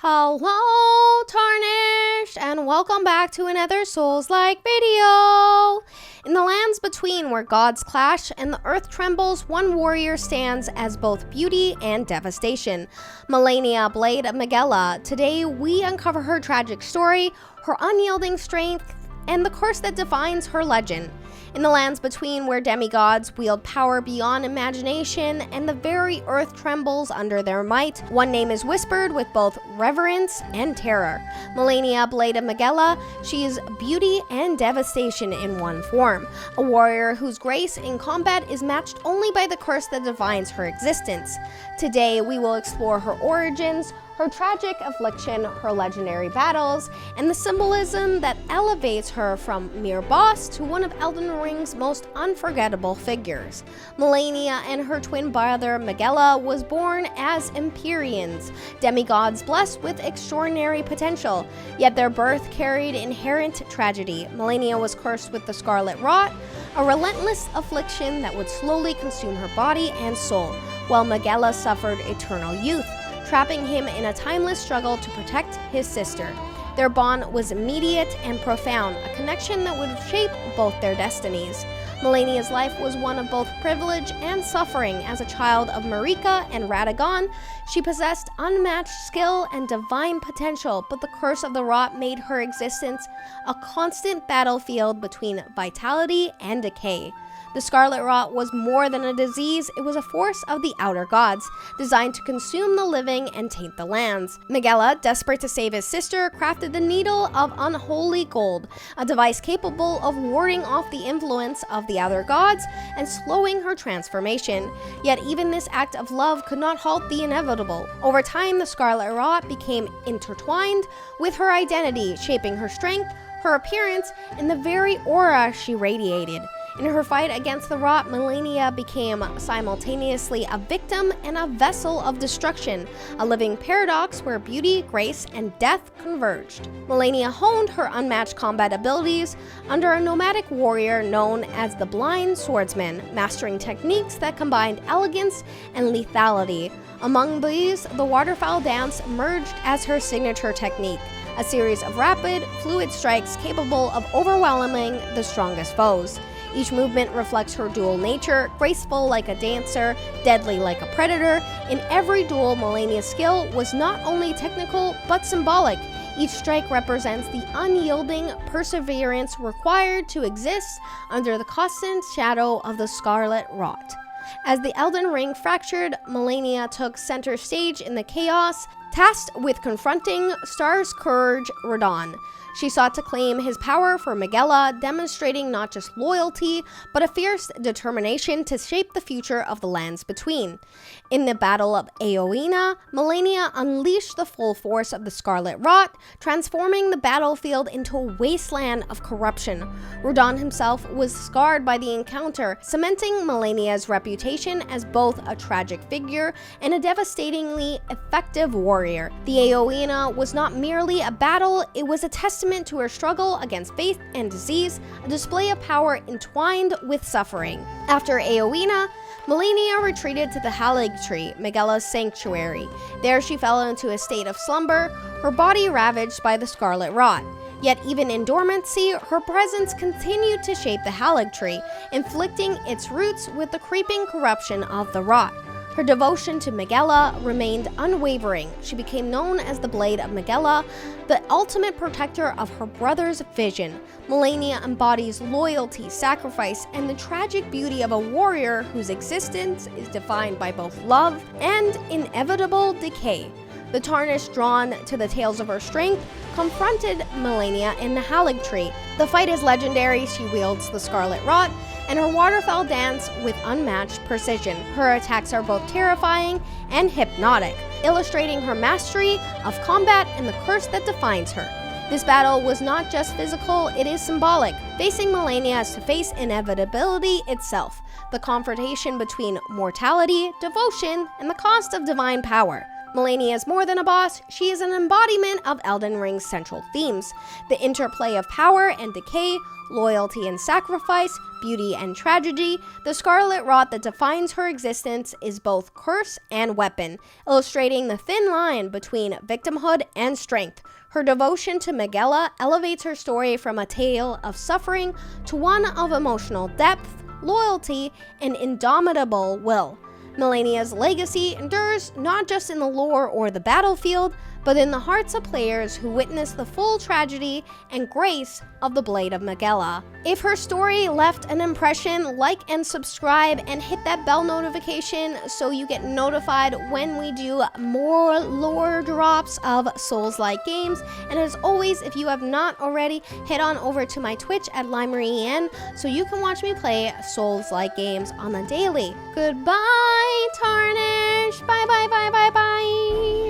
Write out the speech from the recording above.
Hello, Tarnished, and welcome back to another Souls-like video. In the lands between where gods clash and the earth trembles, one warrior stands as both beauty and devastation. Malenia, Blade of Miquella. Today, we uncover her tragic story, her unyielding strength, and the curse that defines her legend. In the lands between where demigods wield power beyond imagination and the very earth trembles under their might, one name is whispered with both reverence and terror. Malenia, Blade of Miquella, she is beauty and devastation in one form. A warrior whose grace in combat is matched only by the curse that defines her existence. Today, we will explore her origins, her tragic affliction, her legendary battles, and the symbolism that elevates her from mere boss to one of Elden Ring's most unforgettable figures. Malenia and her twin brother Miquella was born as Empyreans, demigods blessed with extraordinary potential, yet their birth carried inherent tragedy. Malenia was cursed with the Scarlet Rot, a relentless affliction that would slowly consume her body and soul, while Miquella suffered eternal youth, trapping him in a timeless struggle to protect his sister. Their bond was immediate and profound, a connection that would shape both their destinies. Malenia's life was one of both privilege and suffering. As a child of Marika and Radahn, she possessed unmatched skill and divine potential, but the curse of the Rot made her existence a constant battlefield between vitality and decay. The Scarlet Rot was more than a disease, it was a force of the outer gods, designed to consume the living and taint the lands. Miquella, desperate to save his sister, crafted the Needle of Unholy Gold, a device capable of warding off the influence of the outer gods and slowing her transformation. Yet even this act of love could not halt the inevitable. Over time, the Scarlet Rot became intertwined with her identity, shaping her strength, her appearance, and the very aura she radiated. In her fight against the Rot, Malenia became simultaneously a victim and a vessel of destruction, a living paradox where beauty, grace, and death converged. Malenia honed her unmatched combat abilities under a nomadic warrior known as the Blind Swordsman, mastering techniques that combined elegance and lethality. Among these, the Waterfowl Dance emerged as her signature technique, a series of rapid, fluid strikes capable of overwhelming the strongest foes. Each movement reflects her dual nature, graceful like a dancer, deadly like a predator. In every duel, Malenia's skill was not only technical, but symbolic. Each strike represents the unyielding perseverance required to exist under the constant shadow of the Scarlet Rot. As the Elden Ring fractured, Malenia took center stage in the chaos, tasked with confronting Star-Scourge Radahn. She sought to claim his power for Miquella, demonstrating not just loyalty, but a fierce determination to shape the future of the lands between. In the Battle of Aoina, Malenia unleashed the full force of the Scarlet Rot, transforming the battlefield into a wasteland of corruption. Radahn himself was scarred by the encounter, cementing Malenia's reputation as both a tragic figure and a devastatingly effective warrior. The Aoina was not merely a battle, it was a testament to her struggle against faith and disease, a display of power entwined with suffering. After Aoina, Malenia retreated to the Halig Tree, Miquella's sanctuary. There she fell into a state of slumber, her body ravaged by the Scarlet Rot. Yet even in dormancy, her presence continued to shape the Halig Tree, inflicting its roots with the creeping corruption of the Rot. Her devotion to Miquella remained unwavering. She became known as the Blade of Miquella, the ultimate protector of her brother's vision. Malenia embodies loyalty, sacrifice, and the tragic beauty of a warrior whose existence is defined by both love and inevitable decay. The Tarnished, drawn to the tales of her strength, confronted Malenia in the Halig Tree. The fight is legendary. She wields the Scarlet Rot and her Waterfowl Dance with unmatched precision. Her attacks are both terrifying and hypnotic, illustrating her mastery of combat and the curse that defines her. This battle was not just physical, it is symbolic. Facing Malenia is to face inevitability itself, the confrontation between mortality, devotion, and the cost of divine power. Malenia is more than a boss, she is an embodiment of Elden Ring's central themes: the interplay of power and decay, loyalty and sacrifice, beauty and tragedy. The Scarlet Rot that defines her existence is both curse and weapon, illustrating the thin line between victimhood and strength. Her devotion to Miquella elevates her story from a tale of suffering to one of emotional depth, loyalty, and indomitable will. Malenia's legacy endures not just in the lore or the battlefield, but in the hearts of players who witness the full tragedy and grace of the Blade of Miquella. If her story left an impression, like and subscribe and hit that bell notification so you get notified when we do more lore drops of Souls-like games. And as always, if you have not already, head on over to my Twitch at limerivt so you can watch me play Souls-like games on the daily. Goodbye, Tarnish. Bye bye bye bye bye.